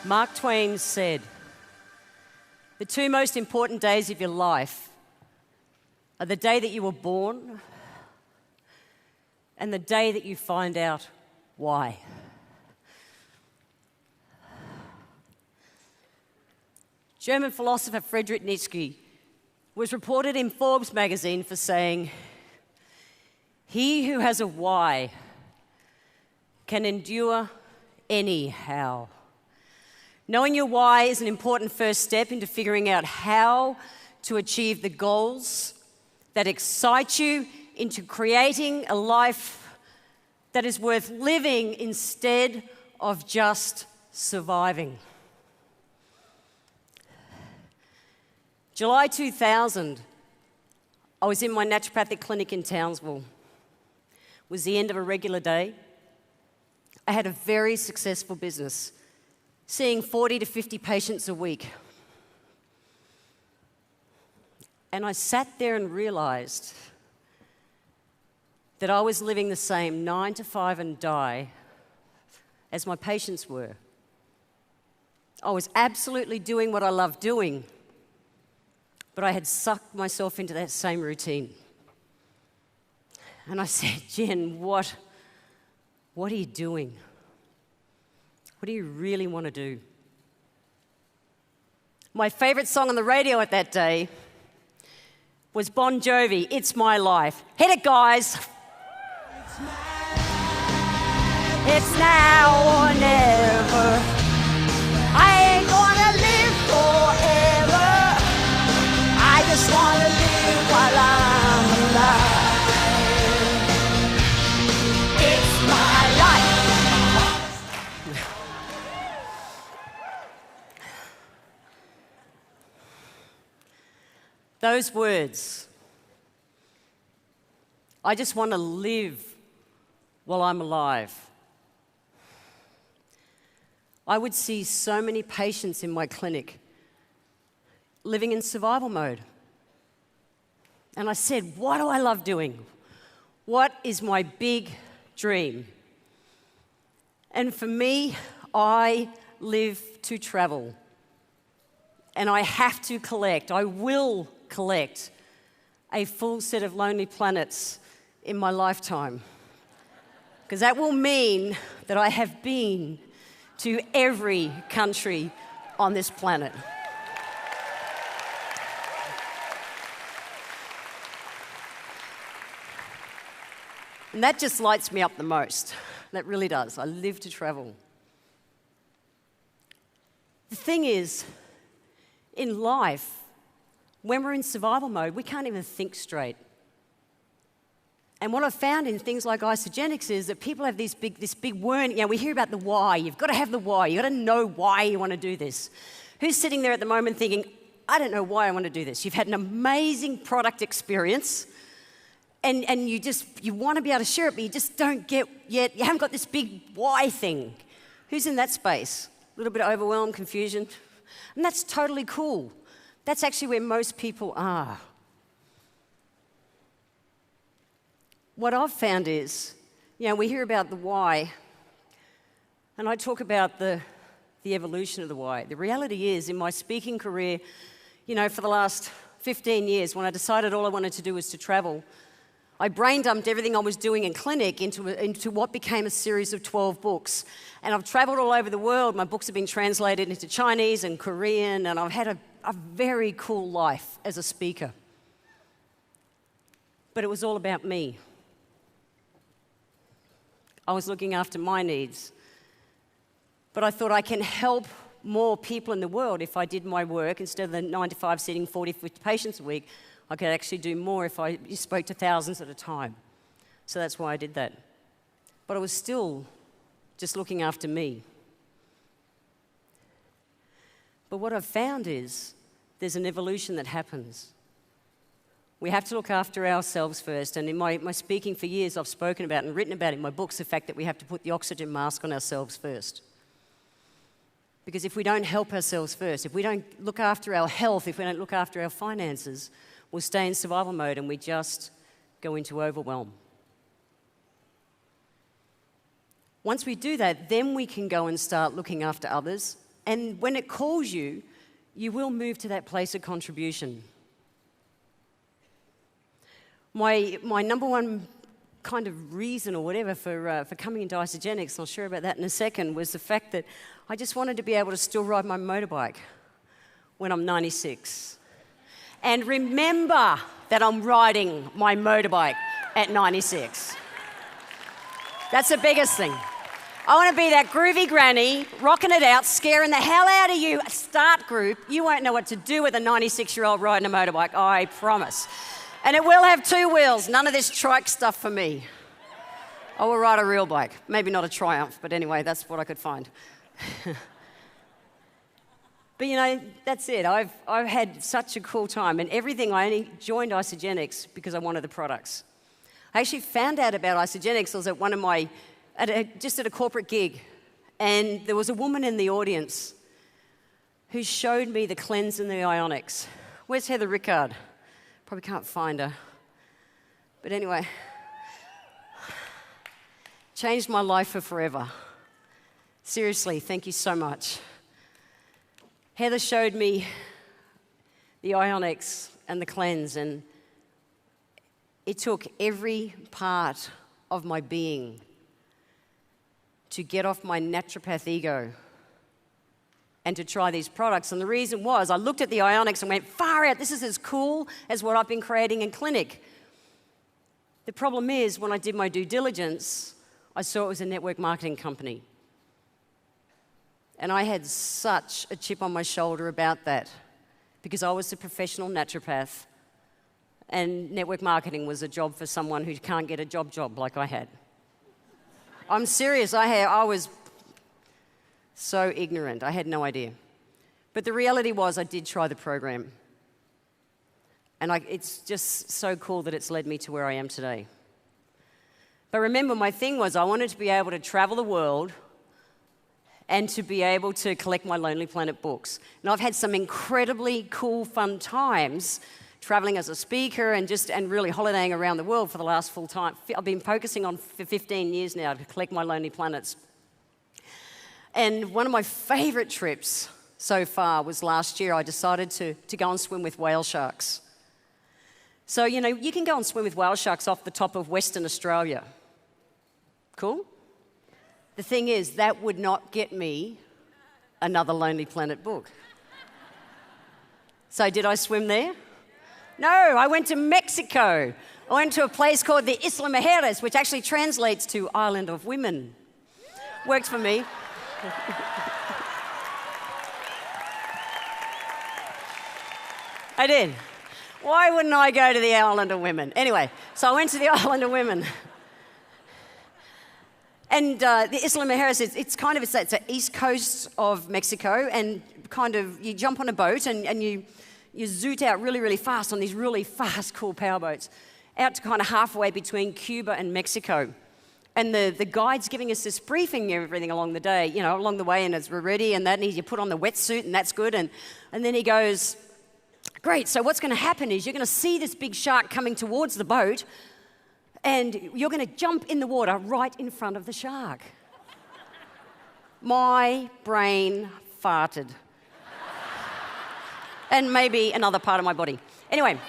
Mark Twain said, "The two most important days of your life are the day that you were born and the day that you find out why." German philosopher Friedrich Nietzsche was reported in Forbes magazine for saying, "He who has a why can endure anyhow." Knowing your why is an important first step into figuring out how to achieve the goals that excite you into creating a life that is worth living instead of just surviving. July 2000, I was in my naturopathic clinic in Townsville. It was the end of a regular day. I had a very successful business, seeing 40 to 50 patients a week. And I sat there and realized that I was living the same 9 to 5 and die as my patients were. I was absolutely doing what I loved doing, but I had sucked myself into that same routine. And I said, "Jen, what are you doing? What do you really want to do?" My favorite song on the radio at that day was Bon Jovi, "It's My Life." Hit it, guys. It's now or never. I ain't gonna live forever. I just wanna live while I'm alive. It's my life. Those words, I just want to live while I'm alive. I would see so many patients in my clinic living in survival mode. And I said, what do I love doing? What is my big dream? And for me, I live to travel. And I have to collect, I will collect a full set of Lonely Planets in my lifetime. Because that will mean that I have been to every country on this planet. And that just lights me up the most. That really does. I live to travel. The thing is, in life, when we're in survival mode, we can't even think straight. And what I've found in things like isogenics is that people have this big word. We hear about the why. You've got to have the why. You've got to know why you want to do this. Who's sitting there at the moment thinking, I don't know why I want to do this? You've had an amazing product experience, and you want to be able to share it, but you just don't get yet. You haven't got this big why thing. Who's in that space? A little bit of overwhelm, confusion. And that's totally cool. That's actually where most people are. What I've found is, we hear about the why, and I talk about the evolution of the why. The reality is, in my speaking career, for the last 15 years, when I decided all I wanted to do was to travel, I brain dumped everything I was doing in clinic into what became a series of 12 books. And I've traveled all over the world. My books have been translated into Chinese and Korean, and I've had a very cool life as a speaker. But it was all about me. I was looking after my needs. But I thought I can help more people in the world if I did my work. Instead of the 9 to 5 sitting 40, 50 patients a week, I could actually do more if I spoke to thousands at a time. So that's why I did that. But I was still just looking after me. But what I've found is there's an evolution that happens. We have to look after ourselves first. And in my speaking for years, I've spoken about and written about in my books the fact that we have to put the oxygen mask on ourselves first. Because if we don't help ourselves first, if we don't look after our health, if we don't look after our finances, we'll stay in survival mode and we just go into overwhelm. Once we do that, then we can go and start looking after others And when it calls you, you will move to that place of contribution. My number one kind of reason or whatever for coming into Isagenix, and I'll share about that in a second, was the fact that I just wanted to be able to still ride my motorbike when I'm 96. And remember that I'm riding my motorbike at 96. That's the biggest thing. I want to be that groovy granny, rocking it out, scaring the hell out of you. Start group. You won't know what to do with a 96-year-old riding a motorbike, I promise. And it will have 2 wheels. None of this trike stuff for me. I will ride a real bike. Maybe not a Triumph, but anyway, that's what I could find. But you know, that's it. I've had such a cool time, and everything. I only joined Isagenix because I wanted the products. I actually found out about Isagenix. I was at one of my, just at a corporate gig, and there was a woman in the audience who showed me the cleanse and the ionics. Where's Heather Rickard? Probably can't find her. But anyway, changed my life for forever. Seriously, thank you so much. Heather showed me the ionics and the cleanse, and it took every part of my being to get off my naturopath ego and to try these products. And the reason was I looked at the ionics and went, far out, this is as cool as what I've been creating in clinic. The problem is, when I did my due diligence, I saw it was a network marketing company. And I had such a chip on my shoulder about that because I was a professional naturopath and network marketing was a job for someone who can't get a job like I had. I'm serious, I was so ignorant, I had no idea. But the reality was I did try the program. And it's just so cool that it's led me to where I am today. But remember, my thing was I wanted to be able to travel the world and to be able to collect my Lonely Planet books. And I've had some incredibly cool, fun times traveling as a speaker and really holidaying around the world for the last full time. I've been focusing on for 15 years now to collect my Lonely Planets. And one of my favorite trips so far was last year. I decided to go and swim with whale sharks. So, you know, you can go and swim with whale sharks off the top of Western Australia. Cool? The thing is, that would not get me another Lonely Planet book. So did I swim there? No, I went to Mexico. I went to a place called the Isla Mujeres, which actually translates to Island of Women. Works for me. I did. Why wouldn't I go to the Island of Women? Anyway, so I went to the Island of Women. And the Isla Mujeres, it's the east coast of Mexico, and kind of you jump on a boat and you zoot out really, really fast on these really fast, cool powerboats out to kind of halfway between Cuba and Mexico. And the guide's giving us this briefing and everything along the day, you know, along the way, and as we're ready, and that, and you put on the wetsuit, and that's good. And then he goes, great, so what's going to happen is you're going to see this big shark coming towards the boat, and you're going to jump in the water right in front of the shark. My brain farted. And maybe another part of my body. Anyway,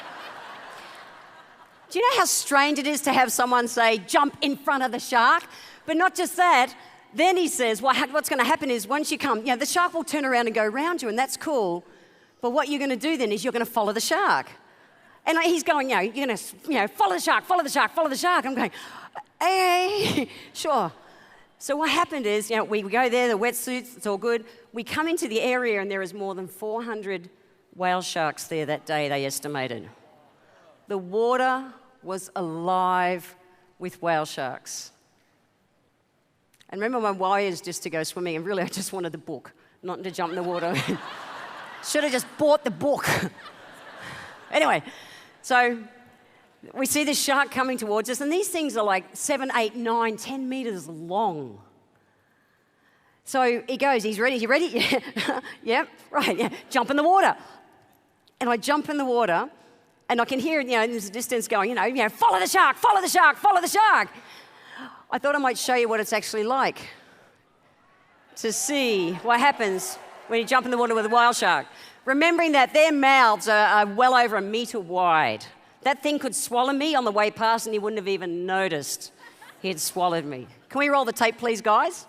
do you know how strange it is to have someone say, jump in front of the shark? But not just that, then he says, well, what's going to happen is once you come, you know, the shark will turn around and go around you, and that's cool. But what you're going to do then is you're going to follow the shark. And he's going, you're going to, follow the shark, follow the shark, follow the shark. I'm going, hey, sure. So what happened is, we go there, the wetsuits, it's all good. We come into the area, and there is more than 400 whale sharks there that day, they estimated. The water was alive with whale sharks. And remember, my why is just to go swimming, and really I just wanted the book, not to jump in the water. Should have just bought the book. Anyway, so we see this shark coming towards us, and these things are like 7, 8, 9, 10 meters long. So he goes, he's ready, you ready? Yeah, yeah, right, yeah, jump in the water. And I jump in the water, and I can hear, in the distance going, follow the shark, follow the shark, follow the shark. I thought I might show you what it's actually like to see what happens when you jump in the water with a whale shark. Remembering that their mouths are well over a metre wide. That thing could swallow me on the way past and he wouldn't have even noticed he had swallowed me. Can we roll the tape, please, guys?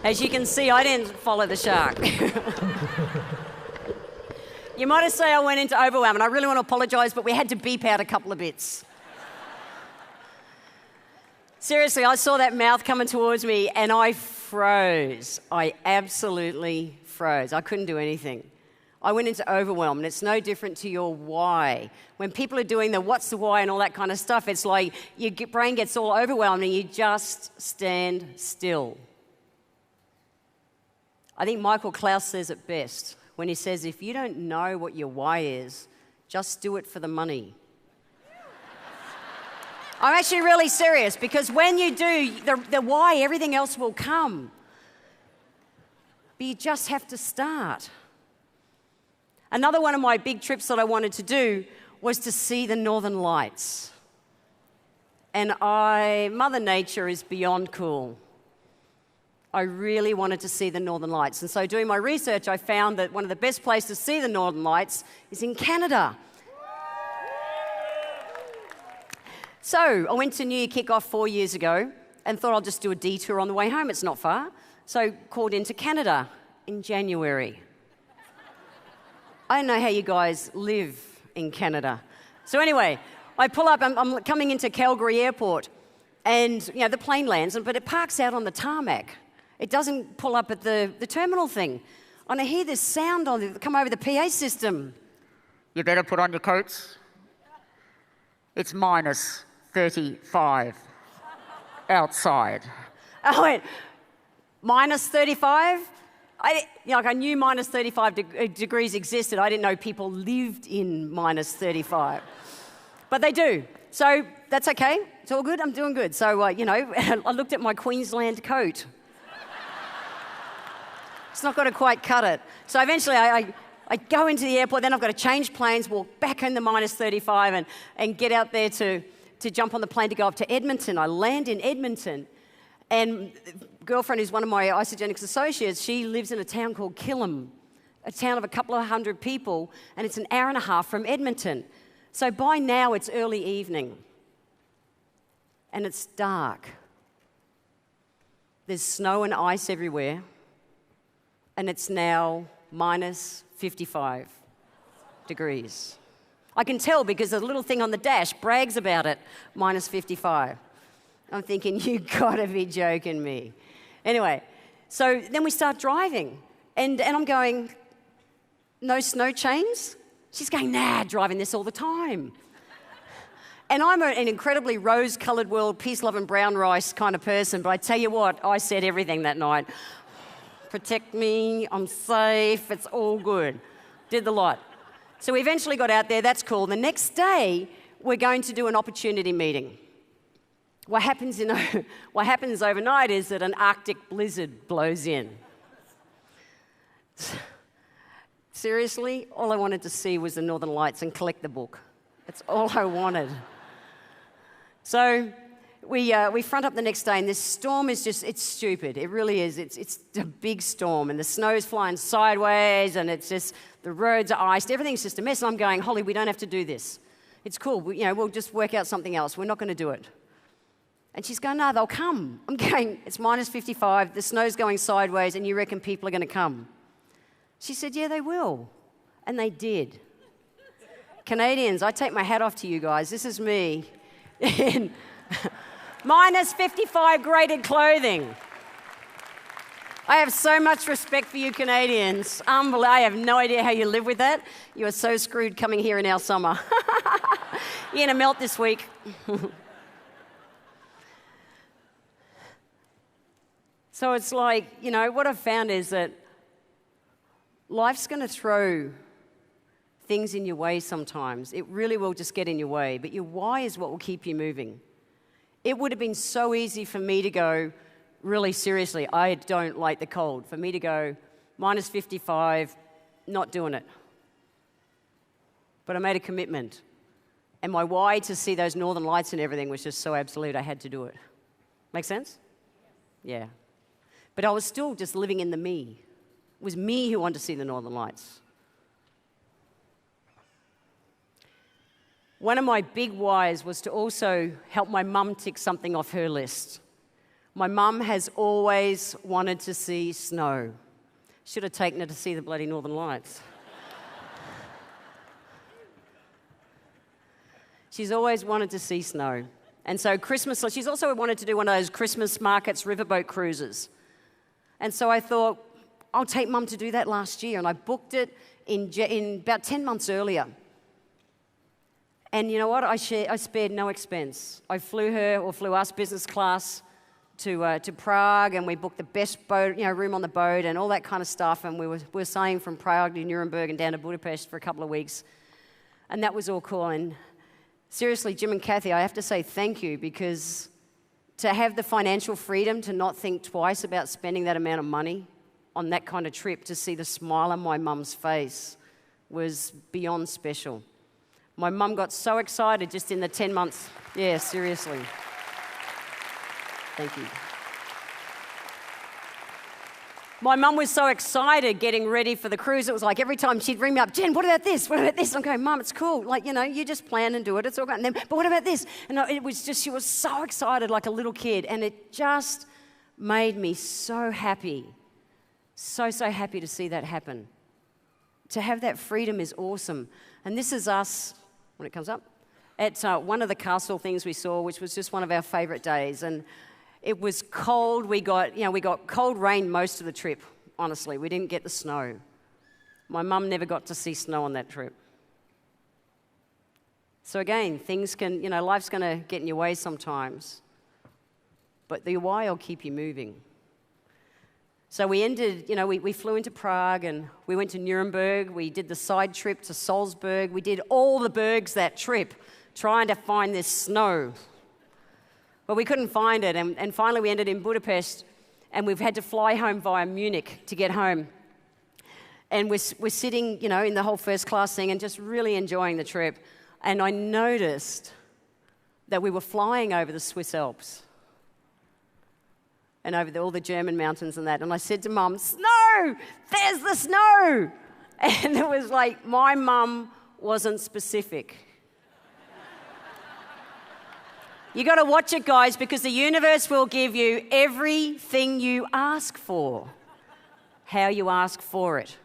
As you can see, I didn't follow the shark. You might have said I went into overwhelm, and I really want to apologise, but we had to beep out a couple of bits. Seriously, I saw that mouth coming towards me, and I froze. I absolutely froze. I couldn't do anything. I went into overwhelm, and it's no different to your why. When people are doing the what's the why and all that kind of stuff, it's like your brain gets all overwhelmed, and you just stand still. I think Michael Klaus says it best when he says, if you don't know what your why is, just do it for the money. I'm actually really serious, because when you do the why, everything else will come. But you just have to start. Another one of my big trips that I wanted to do was to see the Northern Lights. And Mother Nature is beyond cool. I really wanted to see the Northern Lights. And so doing my research, I found that one of the best places to see the Northern Lights is in Canada. So I went to New Year kickoff 4 years ago and thought I'll just do a detour on the way home. It's not far. So called into Canada in January. I don't know how you guys live in Canada. So anyway, I pull up, I'm coming into Calgary Airport, and the plane lands, but it parks out on the tarmac. It doesn't pull up at the terminal thing. And I hear this sound come over the PA system. You better put on your coats. It's minus 35 outside. I went, minus 35? I knew minus 35 degrees existed. I didn't know people lived in minus 35. But they do. So that's okay. It's all good. I'm doing good. So, I looked at my Queensland coat. It's not going to quite cut it. So eventually I go into the airport, then I've got to change planes, walk back in the minus 35 and get out there to jump on the plane to go up to Edmonton. I land in Edmonton, and a girlfriend who's one of my Isogenics associates, she lives in a town called Killam, a town of a couple of hundred people, and it's an hour and a half from Edmonton. So by now it's early evening, and it's dark. There's snow and ice everywhere. And it's now minus 55 degrees. I can tell because the little thing on the dash brags about it, minus 55. I'm thinking, you gotta be joking me. Anyway, so then we start driving, and I'm going, no snow chains? She's going, nah, driving this all the time. And I'm an incredibly rose-coloured world, peace, love and brown rice kind of person, but I tell you what, I said everything that night. Protect me, I'm safe, it's all good. Did the lot. So we eventually got out there, that's cool. The next day, we're going to do an opportunity meeting. What happens overnight is that an Arctic blizzard blows in. Seriously, all I wanted to see was the Northern Lights and collect the book. That's all I wanted. So we front up the next day, and this storm is it's stupid. It really is. It's a big storm, and the snow's flying sideways, and it's just, the roads are iced. Everything's just a mess, and I'm going, Holly, we don't have to do this. It's cool. We'll just work out something else. We're not going to do it. And she's going, no, they'll come. I'm going, it's minus 55, the snow's going sideways, and you reckon people are going to come? She said, yeah, they will. And they did. Canadians, I take my hat off to you guys. This is me in minus 55 graded clothing. I have so much respect for you Canadians. I have no idea how you live with that. You are so screwed coming here in our summer. You're going to melt this week. So it's like, what I've found is that life's going to throw things in your way sometimes. It really will just get in your way. But your why is what will keep you moving. It would have been so easy for me to go, really seriously, I don't like the cold. For me to go, minus 55, not doing it. But I made a commitment. And my why to see those northern lights and everything was just so absolute, I had to do it. Make sense? Yeah. But I was still just living in the me. It was me who wanted to see the northern lights. One of my big whys was to also help my mum tick something off her list. My mum has always wanted to see snow. Should have taken her to see the bloody northern lights. She's always wanted to see snow. And so Christmas, she's also wanted to do one of those Christmas markets riverboat cruises. And so I thought, I'll take Mum to do that last year. And I booked it in about 10 months earlier. And you know what? I spared no expense. I flew us business class to Prague, and we booked the best boat, room on the boat and all that kind of stuff. And we were sailing from Prague to Nuremberg and down to Budapest for a couple of weeks. And that was all cool. And seriously, Jim and Kathy, I have to say thank you, because to have the financial freedom to not think twice about spending that amount of money on that kind of trip, to see the smile on my mum's face, was beyond special. My mum got so excited just in the 10 months. Yeah, seriously. Thank you. My mum was so excited getting ready for the cruise. It was like every time she'd ring me up, Jen, what about this? What about this? I'm going, Mum, it's cool. Like, you just plan and do it. It's all great. And then, but what about this? And it was just, she was so excited like a little kid. And it just made me so happy. So happy to see that happen. To have that freedom is awesome. And this is us, when it comes up, at one of the castle things we saw, which was just one of our favourite days. And it was cold. We got cold rain most of the trip, honestly. We didn't get the snow. My mum never got to see snow on that trip. So again, things can, life's going to get in your way sometimes. But the why will keep you moving. So we ended, we flew into Prague and we went to Nuremberg. We did the side trip to Salzburg. We did all the bergs that trip, trying to find this snow. But we couldn't find it, and finally we ended in Budapest, and we've had to fly home via Munich to get home. And we're sitting, in the whole first class thing and just really enjoying the trip. And I noticed that we were flying over the Swiss Alps and over all the German mountains and that. And I said to Mum, snow! There's the snow! And it was like my mum wasn't specific. You got to watch it, guys, because the universe will give you everything you ask for, how you ask for it.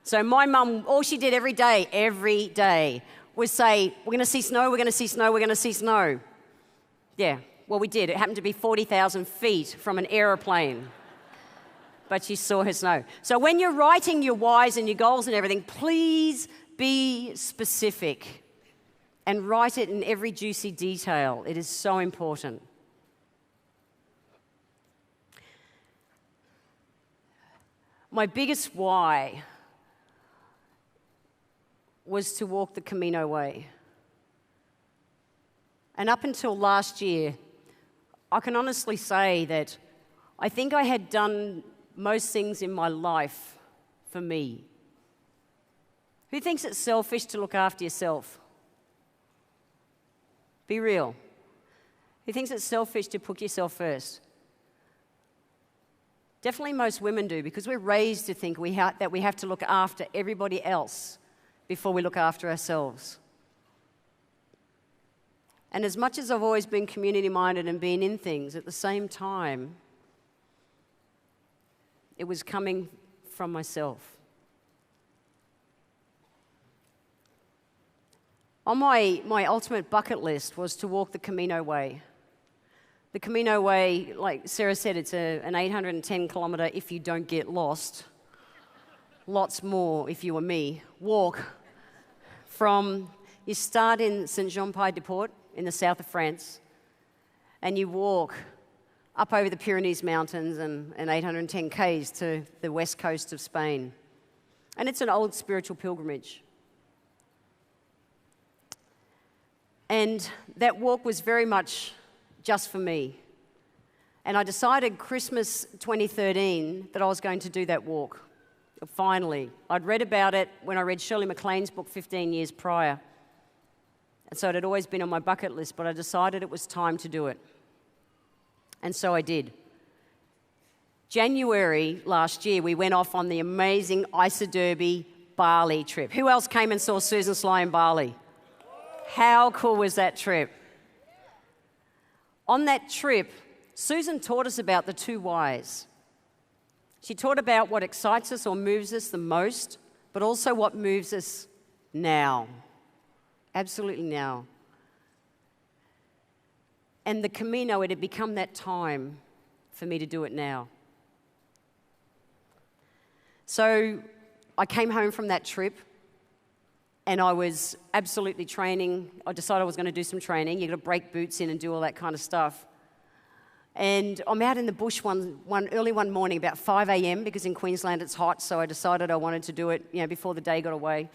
So my mum, all she did every day, was say, we're going to see snow, we're going to see snow, we're going to see snow. Yeah, well, we did. It happened to be 40,000 feet from an aeroplane. But she saw her snow. So when you're writing your whys and your goals and everything, please be specific. And write it in every juicy detail. It is so important. My biggest why was to walk the Camino way. And up until last year, I can honestly say that I think I had done most things in my life for me. Who thinks it's selfish to look after yourself? Be real. Who thinks it's selfish to put yourself first? Definitely most women do, because we're raised to think that we have to look after everybody else before we look after ourselves. And as much as I've always been community-minded and been in things, at the same time, it was coming from myself. On my ultimate bucket list was to walk the Camino way. The Camino way, like Sarah said, it's an 810-kilometre if you don't get lost. Lots more if you were me. Walk from, you start in Saint-Jean-Pied-de-Port in the south of France, and you walk up over the Pyrenees Mountains and 810 k's to the west coast of Spain. And it's an old spiritual pilgrimage. And that walk was very much just for me. And I decided Christmas 2013 that I was going to do that walk. Finally. I'd read about it when I read Shirley MacLaine's book 15 years prior. And so it had always been on my bucket list, but I decided it was time to do it. And so I did. January last year, we went off on the amazing Isoderby Bali trip. Who else came and saw Susan Sly in Bali? How cool was that trip? On that trip, Susan taught us about the 2 whys. She taught about what excites us or moves us the most, but also what moves us now. Absolutely now. And the Camino, it had become that time for me to do it now. So I came home from that trip and I was absolutely training. I decided I was going to do some training. You've got to break boots in and do all that kind of stuff. And I'm out in the bush early one morning, about 5 a.m., because in Queensland it's hot, so I decided I wanted to do it, before the day got away.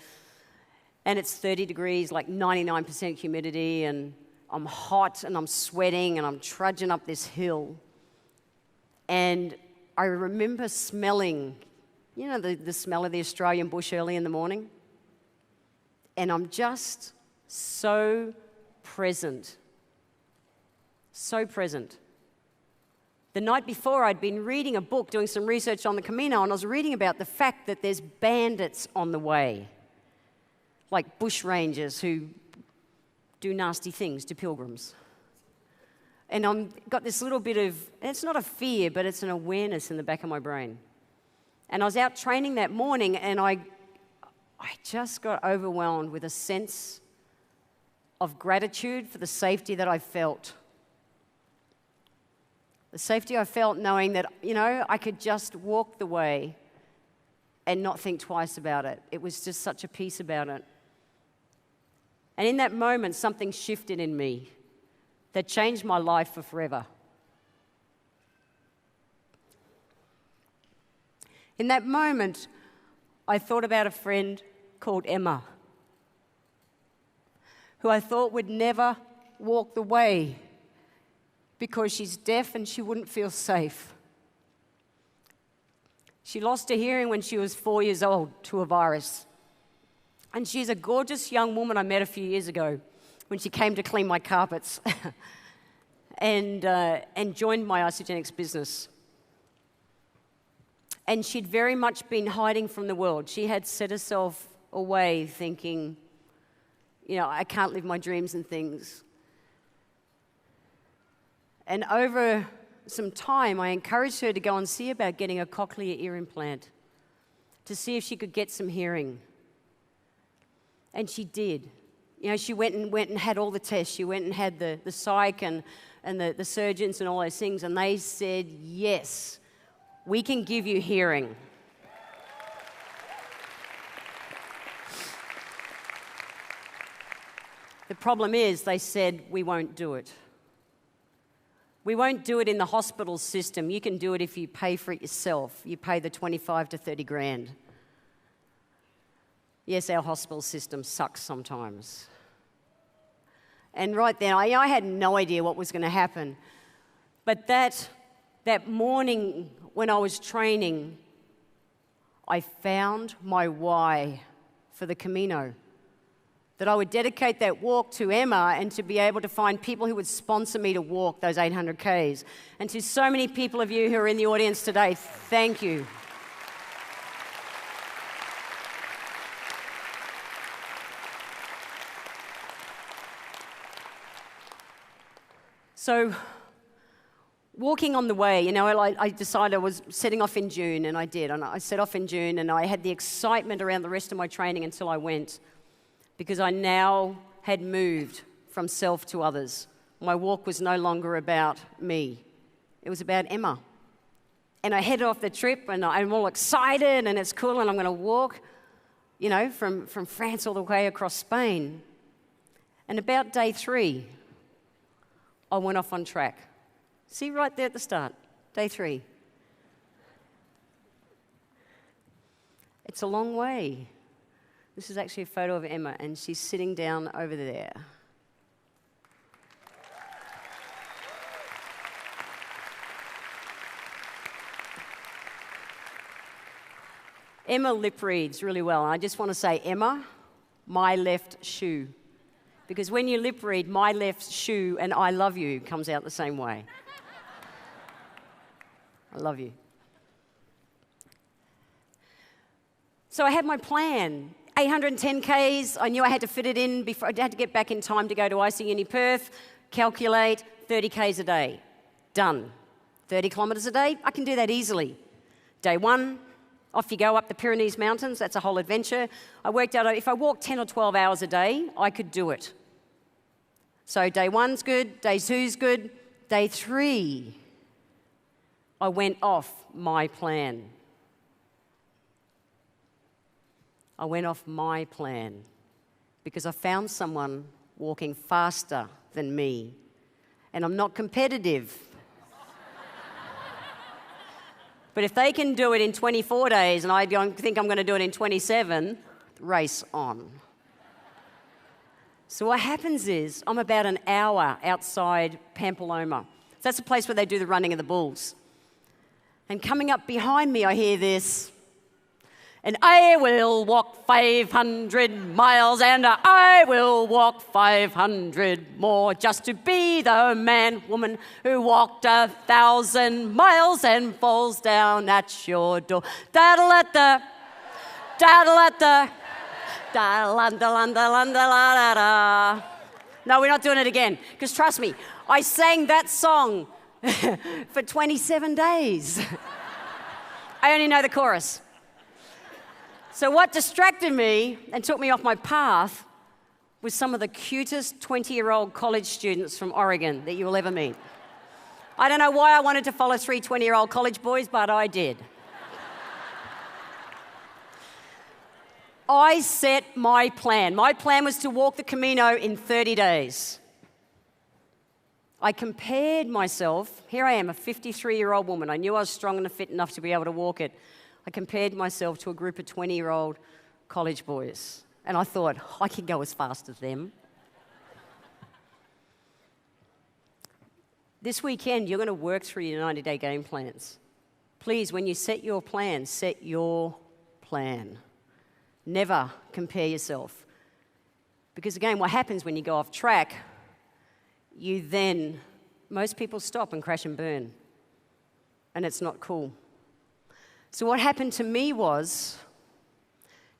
And it's 30 degrees, like 99% humidity, and I'm hot and I'm sweating and I'm trudging up this hill. And I remember smelling, the smell of the Australian bush early in the morning. And I'm just so present. So present. The night before, I'd been reading a book, doing some research on the Camino, and I was reading about the fact that there's bandits on the way, like bushrangers who do nasty things to pilgrims. And I've got this little bit of, it's not a fear, but it's an awareness in the back of my brain. And I was out training that morning, and I just got overwhelmed with a sense of gratitude for the safety that I felt. The safety I felt knowing that, I could just walk the way and not think twice about it. It was just such a peace about it. And in that moment, something shifted in me that changed my life for forever. In that moment, I thought about a friend called Emma, who I thought would never walk the way because she's deaf and she wouldn't feel safe. She lost her hearing when she was 4 years old to a virus. And she's a gorgeous young woman I met a few years ago when she came to clean my carpets and joined my Isogenics business. And she'd very much been hiding from the world. She had set herself away thinking, I can't live my dreams and things. And over some time, I encouraged her to go and see about getting a cochlear ear implant to see if she could get some hearing. And she did. She went and had all the tests. She went and had the psych and the surgeons and all those things, and they said, yes, we can give you hearing. The problem is, they said, we won't do it. We won't do it in the hospital system. You can do it if you pay for it yourself. You pay the 25 to 30 grand. Yes, our hospital system sucks sometimes. And right then, I had no idea what was going to happen. But that morning when I was training, I found my why for the Camino. That I would dedicate that walk to Emma and to be able to find people who would sponsor me to walk those 800 Ks. And to so many people of you who are in the audience today, thank you. So, walking on the way, I decided I was setting off in June, and I did. And I set off in June, and I had the excitement around the rest of my training until I went, because I now had moved from self to others. My walk was no longer about me. It was about Emma. And I headed off the trip, and I'm all excited, and it's cool, and I'm going to walk, from France all the way across Spain. And about day 3, I went off on track. See, right there at the start, day 3. It's a long way. This is actually a photo of Emma, and she's sitting down over there. Emma lip reads really well. And I just want to say, Emma, my left shoe. Because when you lip read, my left shoe and I love you comes out the same way. I love you. So I had my plan. 810 Ks, I knew I had to fit it in before, I had to get back in time to go to IC Uni Perth, calculate 30 Ks a day. Done. 30 kilometres a day, I can do that easily. Day one, off you go up the Pyrenees Mountains, that's a whole adventure. I worked out if I walked 10 or 12 hours a day, I could do it. So day one's good, day two's good, day three, I went off my plan. I went off my plan because I found someone walking faster than me. And I'm not competitive. But if they can do it in 24 days and I think I'm going to do it in 27, race on. So what happens is I'm about an hour outside Pampeloma. That's the place where they do the running of the bulls. And coming up behind me, I hear this. And I will walk 500 miles and I will walk 500 more just to be the man, woman who walked 1,000 miles and falls down at your door. Da-da-la-da, da-da-la-da, da-da-la-da-la-da-la-da-la-da. No, we're not doing it again, because trust me, I sang that song for 27 days. I only know the chorus. So what distracted me and took me off my path was some of the cutest 20-year-old college students from Oregon that you will ever meet. I don't know why I wanted to follow 3 20-year-old college boys, but I did. I set my plan. My plan was to walk the Camino in 30 days. I compared myself. Here I am, a 53-year-old woman. I knew I was strong and fit enough to be able to walk it. I compared myself to a group of 20-year-old college boys. And I thought, I can go as fast as them. This weekend, you're going to work through your 90-day game plans. Please, when you set your plan, set your plan. Never compare yourself. Because again, what happens when you go off track, most people stop and crash and burn. And it's not cool. So what happened to me was,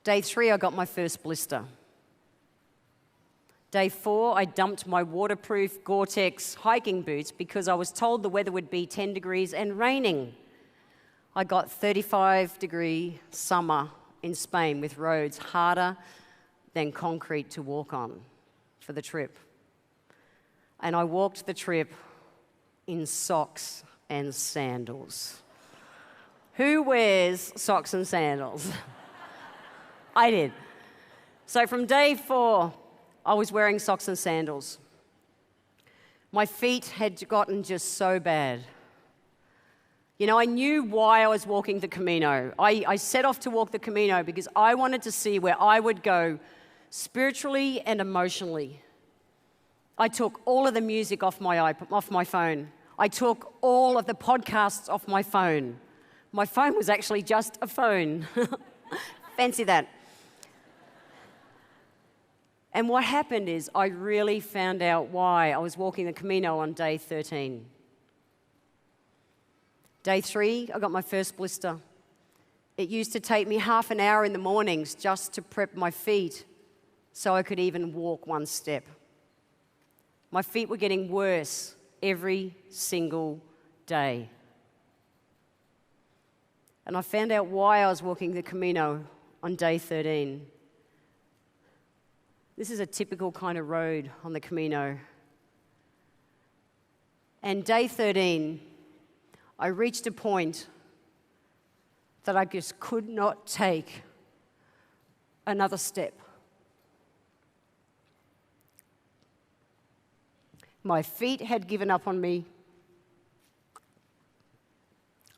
day 3, I got my first blister. Day 4, I dumped my waterproof Gore-Tex hiking boots because I was told the weather would be 10 degrees and raining. I got 35-degree summer in Spain with roads harder than concrete to walk on for the trip. And I walked the trip in socks and sandals. Who wears socks and sandals? I did. So from day 4, I was wearing socks and sandals. My feet had gotten just so bad. You know, I knew why I was walking the Camino. I set off to walk the Camino because I wanted to see where I would go spiritually and emotionally. I took all of the music off my phone. I took all of the podcasts off my phone. My phone was actually just a phone. Fancy that. And what happened is I really found out why I was walking the Camino on day 13. Day 3, I got my first blister. It used to take me half an hour in the mornings just to prep my feet so I could even walk one step. My feet were getting worse every single day. And I found out why I was walking the Camino on day 13. This is a typical kind of road on the Camino. And day 13, I reached a point that I just could not take another step. My feet had given up on me.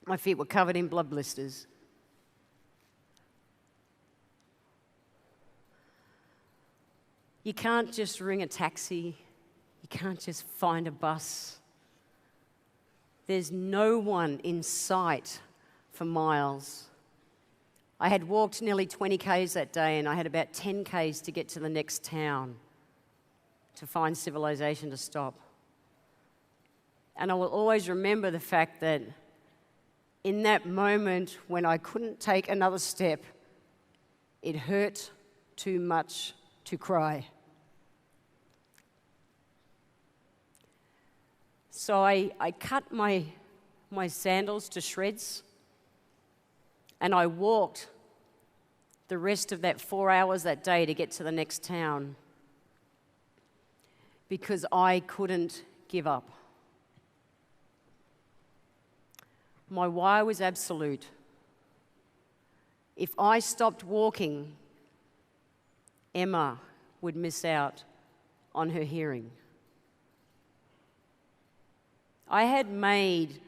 My feet were covered in blood blisters. You can't just ring a taxi. You can't just find a bus. There's no one in sight for miles. I had walked nearly 20 Ks that day, and I had about 10 Ks to get to the next town to find civilization to stop. And I will always remember the fact that in that moment when I couldn't take another step, it hurt too much to cry. So I cut my sandals to shreds, and I walked the rest of that 4 hours that day to get to the next town because I couldn't give up. My why was absolute. If I stopped walking, Emma would miss out on her hearing. I had made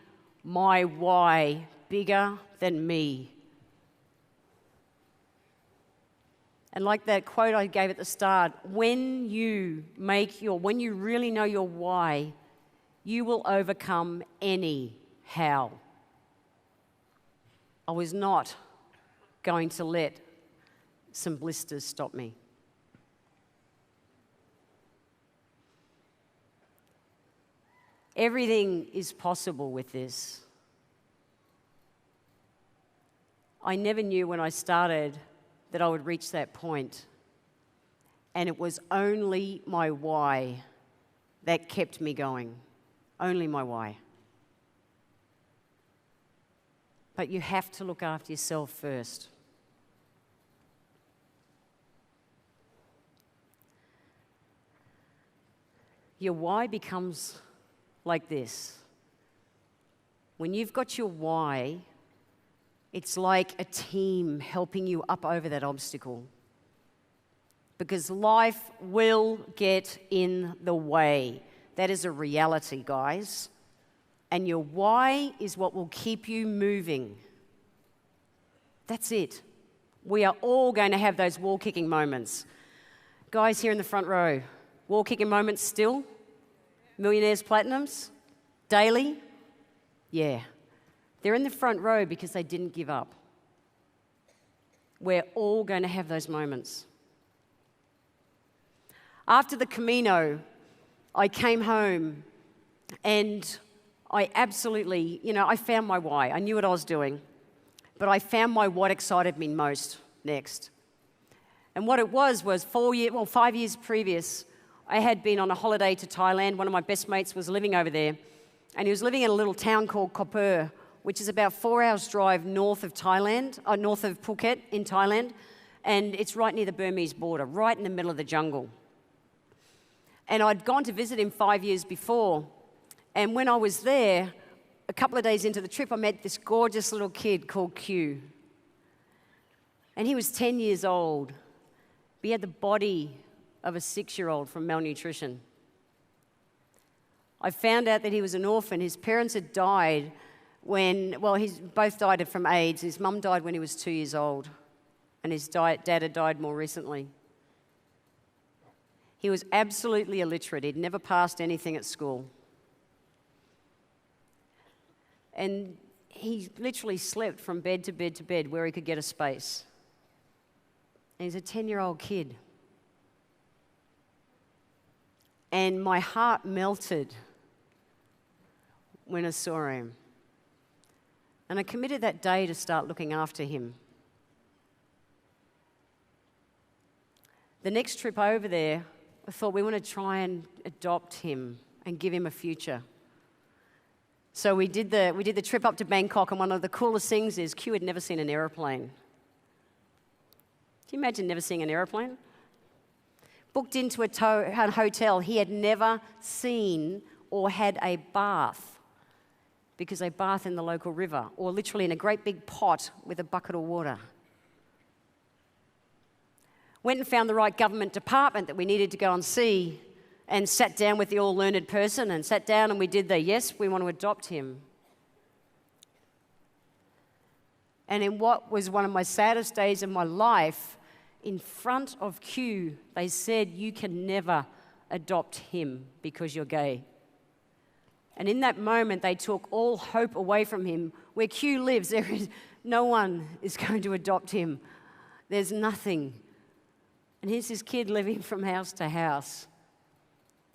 my why bigger than me. And like that quote I gave at the start, when you really know your why, you will overcome any how. I was not going to let some blisters stop me. Everything is possible with this. I never knew when I started that I would reach that point. And it was only my why that kept me going. Only my why. But you have to look after yourself first. Your why becomes like this. When you've got your why, it's like a team helping you up over that obstacle. Because life will get in the way. That is a reality, guys. And your why is what will keep you moving. That's it. We are all going to have those wall-kicking moments. Guys here in the front row, wall-kicking moments still? Millionaires Platinums? Daily? Yeah. They're in the front row because they didn't give up. We're all going to have those moments. After the Camino, I came home and I absolutely, I found my why. I knew what I was doing, but I found my what excited me most next. And what it was 5 years previous, I had been on a holiday to Thailand. One of my best mates was living over there, and he was living in a little town called Koh Pher, which is about 4 hours drive north of Phuket in Thailand, and it's right near the Burmese border, right in the middle of the jungle. And I'd gone to visit him 5 years before, and when I was there, a couple of days into the trip, I met this gorgeous little kid called Q. And he was 10 years old. He had the body of a 6-year-old from malnutrition. I found out that he was an orphan. His parents had died both died from AIDS. His mum died when he was 2 years old, and his dad had died more recently. He was absolutely illiterate. He'd never passed anything at school. And he literally slept from bed to bed to bed where he could get a space. And he's a 10-year-old kid. And my heart melted when I saw him. And I committed that day to start looking after him. The next trip over there, I thought we want to try and adopt him and give him a future. So we did the trip up to Bangkok, and one of the coolest things is Q had never seen an aeroplane. Can you imagine never seeing an aeroplane? Booked into a hotel. He had never seen or had a bath because they bath in the local river or literally in a great big pot with a bucket of water. Went and found the right government department that we needed to go and see and sat down with the all-learned person and sat down and we did yes, we want to adopt him. And in what was one of my saddest days of my life, in front of Q, they said, you can never adopt him because you're gay. And in that moment, they took all hope away from him. Where Q lives, No one is going to adopt him. There's nothing. And here's this kid living from house to house.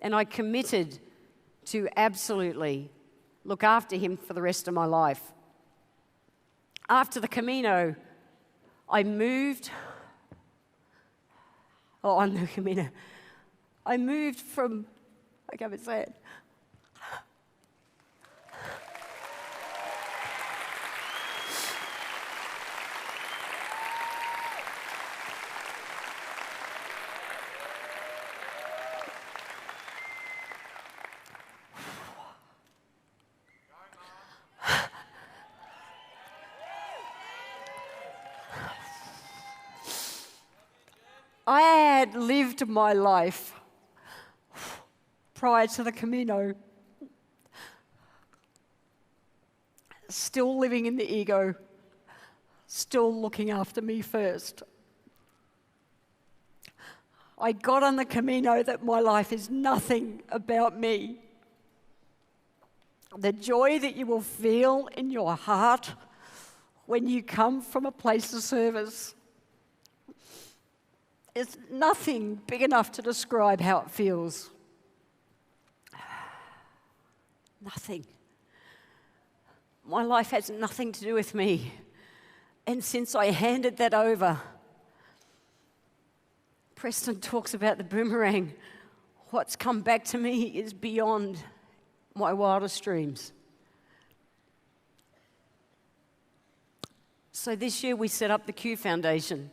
And I committed to absolutely look after him for the rest of my life. After the Camino, I moved. On the Camino. I moved from, I can't even say it. I had lived my life prior to the Camino, still living in the ego, still looking after me first. I got on the Camino that my life is nothing about me. The joy that you will feel in your heart when you come from a place of service is nothing big enough to describe how it feels. Nothing. My life has nothing to do with me. And since I handed that over, Preston talks about the boomerang. What's come back to me is beyond my wildest dreams. So this year we set up the Q Foundation.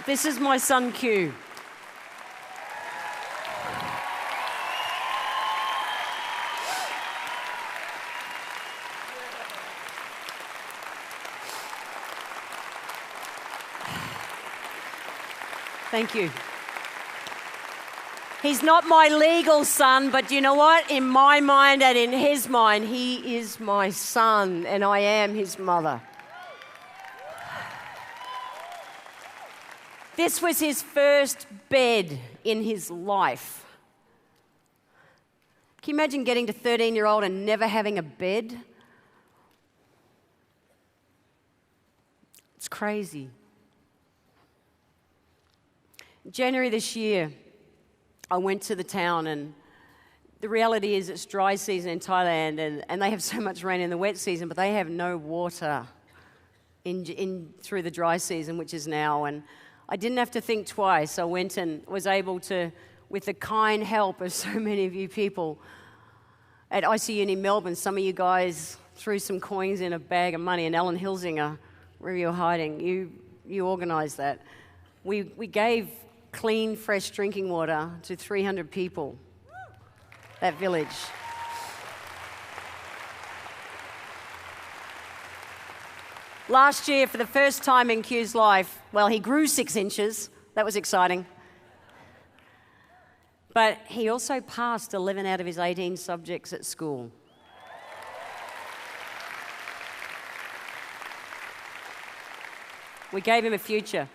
This is my son, Q. Thank you. He's not my legal son, but you know what? In my mind and in his mind, he is my son, and I am his mother. This was his first bed in his life. Can you imagine getting to 13-year-old and never having a bed? It's crazy. In January this year, I went to the town, and the reality is it's dry season in Thailand, and they have so much rain in the wet season, but they have no water in through the dry season, which is now. And I didn't have to think twice. I went and was able to, with the kind help of so many of you people at ICU in Melbourne, some of you guys threw some coins in a bag of money, and Ellen Hilsinger, where you're hiding, you organised that. We gave clean, fresh drinking water to 300 people, that village. Last year, for the first time in Q's life, well, he grew 6 inches. That was exciting. But he also passed 11 out of his 18 subjects at school. We gave him a future.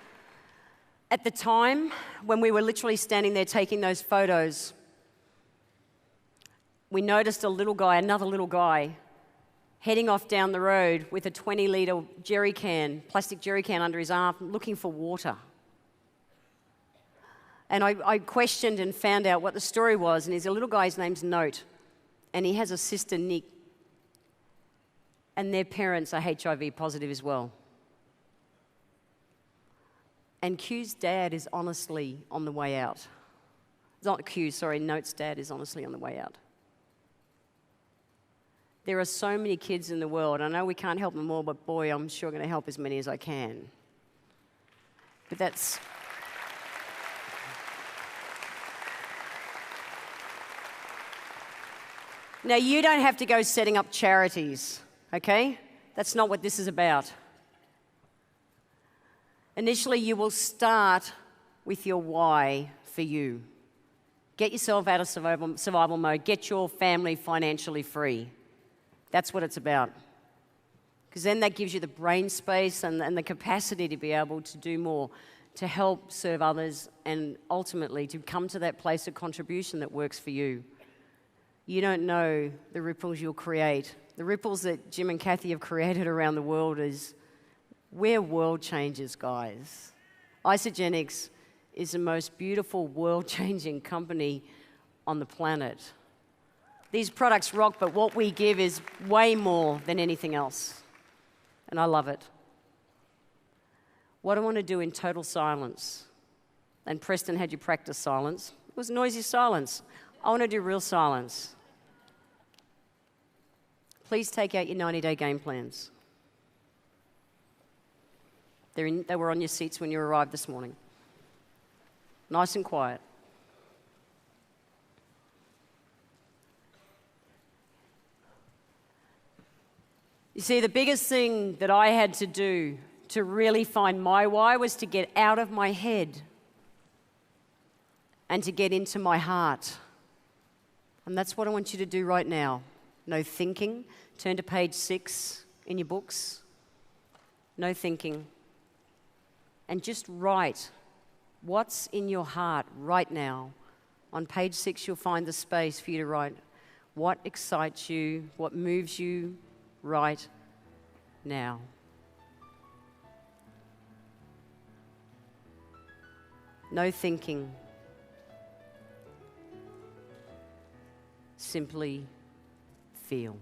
At the time, when we were literally standing there taking those photos, we noticed another little guy, heading off down the road with a 20-litre plastic jerry can under his arm, looking for water. And I questioned and found out what the story was, and he's a little guy, his name's Note, and he has a sister, Nick, and their parents are HIV positive as well. And Q's dad is honestly on the way out. Not Q, sorry, Note's dad is honestly on the way out. There are so many kids in the world. I know we can't help them all, but boy, I'm sure going to help as many as I can. But that's... Now, you don't have to go setting up charities, okay? That's not what this is about. Initially, you will start with your why for you. Get yourself out of survival mode. Get your family financially free. That's what it's about. Because then that gives you the brain space and the capacity to be able to do more, to help serve others, and ultimately to come to that place of contribution that works for you. You don't know the ripples you'll create. The ripples that Jim and Kathy have created around the world we're world changers, guys. Isagenix is the most beautiful world-changing company on the planet. These products rock, but what we give is way more than anything else. And I love it. What I want to do in total silence, and Preston had you practice silence. It was noisy silence. I want to do real silence. Please take out your 90-day game plans. They were on your seats when you arrived this morning. Nice and quiet. You see, the biggest thing that I had to do to really find my why was to get out of my head and to get into my heart. And that's what I want you to do right now. No thinking. Turn to page 6 in your books. No thinking. And just write what's in your heart right now. On page 6, you'll find the space for you to write what excites you, what moves you right now. No thinking. Simply feel.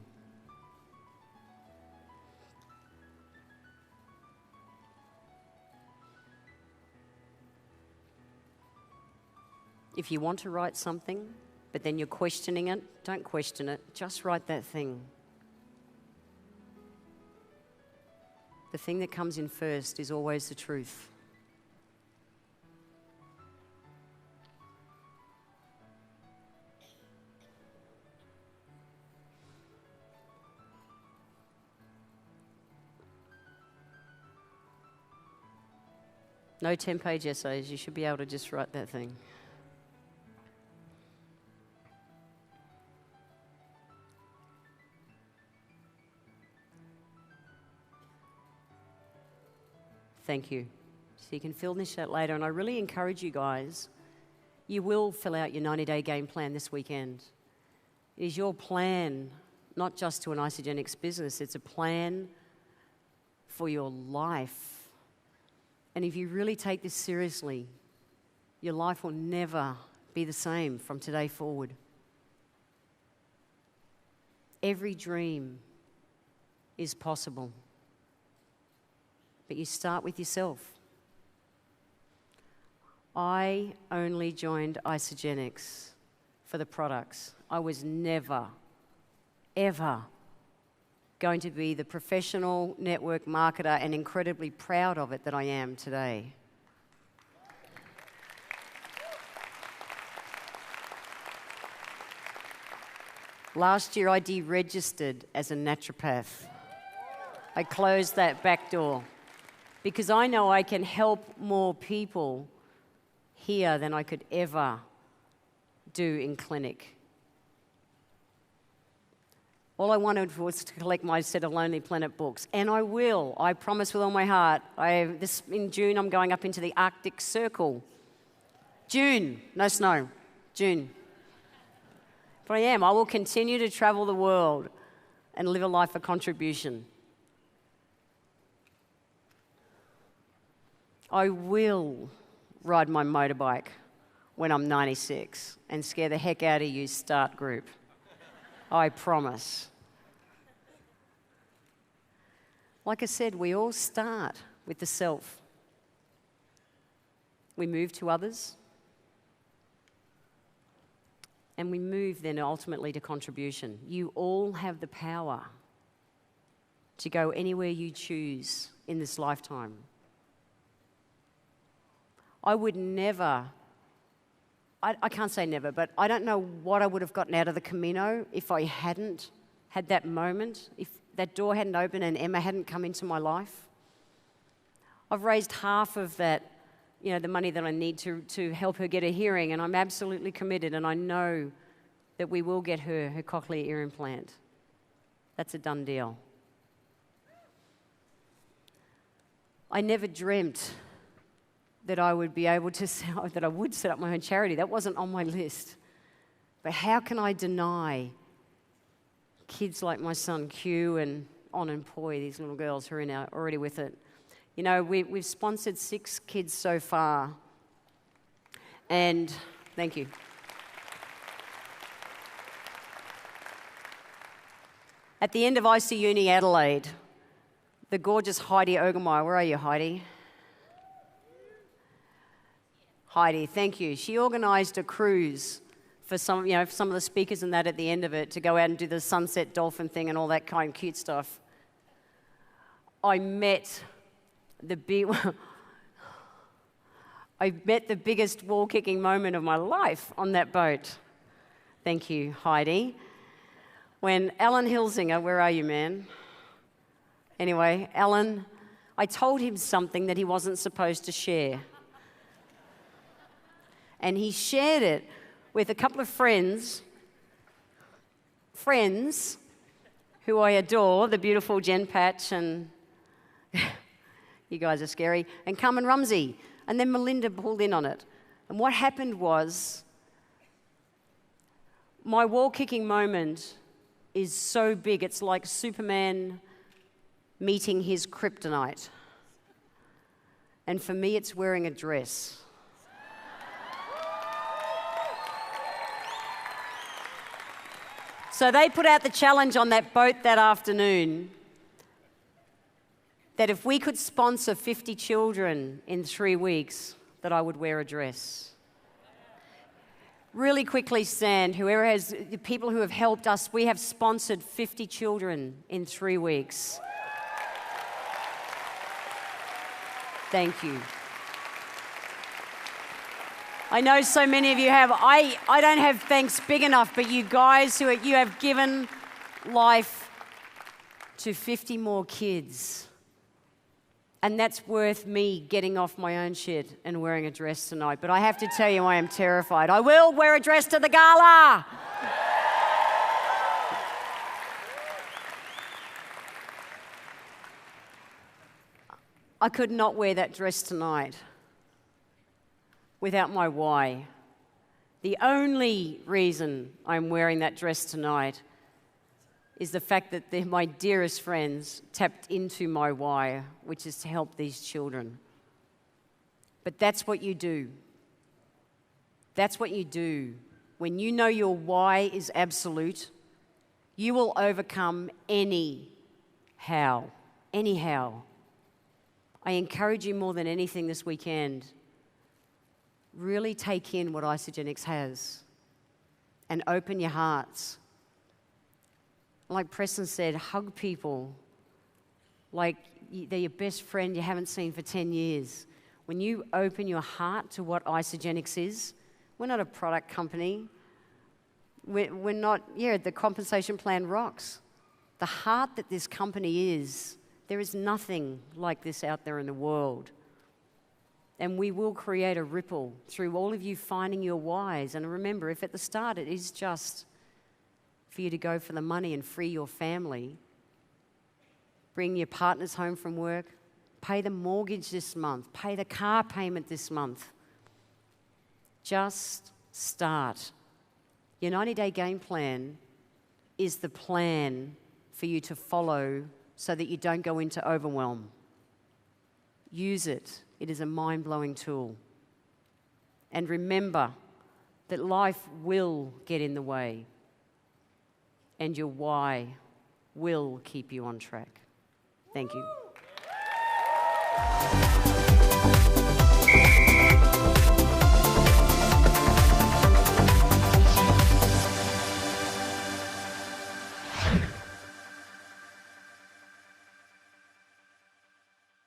If you want to write something, but then you're questioning it, don't question it. Just write that thing. The thing that comes in first is always the truth. No 10-page essays. You should be able to just write that thing. Thank you. So you can finish that later. And I really encourage you guys, you will fill out your 90-day game plan this weekend. It is your plan, not just to an Isagenix business, it's a plan for your life. And if you really take this seriously, your life will never be the same from today forward. Every dream is possible. But you start with yourself. I only joined Isagenix for the products. I was never, ever going to be the professional network marketer and incredibly proud of it that I am today. Last year I deregistered as a naturopath. I closed that back door because I know I can help more people here than I could ever do in clinic. All I wanted was to collect my set of Lonely Planet books, and I will. I promise with all my heart. In June, I'm going up into the Arctic Circle. June, no snow, June. But I am. I will continue to travel the world and live a life of contribution. I will ride my motorbike when I'm 96 and scare the heck out of you, Start Group. I promise. Like I said, we all start with the self. We move to others. And we move then ultimately to contribution. You all have the power to go anywhere you choose in this lifetime. I would never, I can't say never, but I don't know what I would have gotten out of the Camino if I hadn't had that moment, if that door hadn't opened and Emma hadn't come into my life. I've raised half of that, the money that I need to help her get a hearing, and I'm absolutely committed, and I know that we will get her cochlear ear implant. That's a done deal. I never dreamt that I would be able to that I would set up my own charity. That wasn't on my list. But how can I deny kids like my son Q and On and Poi, these little girls who are already with it? You know, we've sponsored 6 kids so far. And thank you. At the end of IC Uni Adelaide, the gorgeous Heidi Ogermeyer, where are you, Heidi? Heidi, thank you. She organised a cruise for some of the speakers and that at the end of it to go out and do the sunset dolphin thing and all that kind of cute stuff. I met the biggest wall-kicking moment of my life on that boat. Thank you, Heidi. When Alan Hilsinger, where are you, man? Anyway, Alan, I told him something that he wasn't supposed to share. And he shared it with a couple of friends who I adore, the beautiful Jen Patch and you guys are scary, and Carmen Rumsey. And then Melinda pulled in on it. And what happened was, my wall-kicking moment is so big, it's like Superman meeting his kryptonite. And for me, it's wearing a dress. So they put out the challenge on that boat that afternoon that if we could sponsor 50 children in 3 weeks, that I would wear a dress. Really quickly stand, whoever has, the people who have helped us, we have sponsored 50 children in 3 weeks. Thank you. I know so many of you have. I don't have thanks big enough, but you guys you have given life to 50 more kids. And that's worth me getting off my own shit and wearing a dress tonight. But I have to tell you, I am terrified. I will wear a dress to the gala. I could not wear that dress tonight without my why. The only reason I'm wearing that dress tonight is the fact that my dearest friends tapped into my why, which is to help these children. But that's what you do. That's what you do. When you know your why is absolute, you will overcome anyhow. I encourage you more than anything this weekend, really take in what Isagenix has and open your hearts. Like Preston said, hug people like they're your best friend you haven't seen for 10 years. When you open your heart to what Isagenix is, we're not a product company. We're not, the compensation plan rocks. The heart that this company is, there is nothing like this out there in the world. And we will create a ripple through all of you finding your whys. And remember, if at the start it is just for you to go for the money and free your family, bring your partners home from work, pay the mortgage this month, pay the car payment this month, just start. Your 90-day game plan is the plan for you to follow so that you don't go into overwhelm. Use it. It is a mind-blowing tool. And remember that life will get in the way, and your why will keep you on track. Thank you.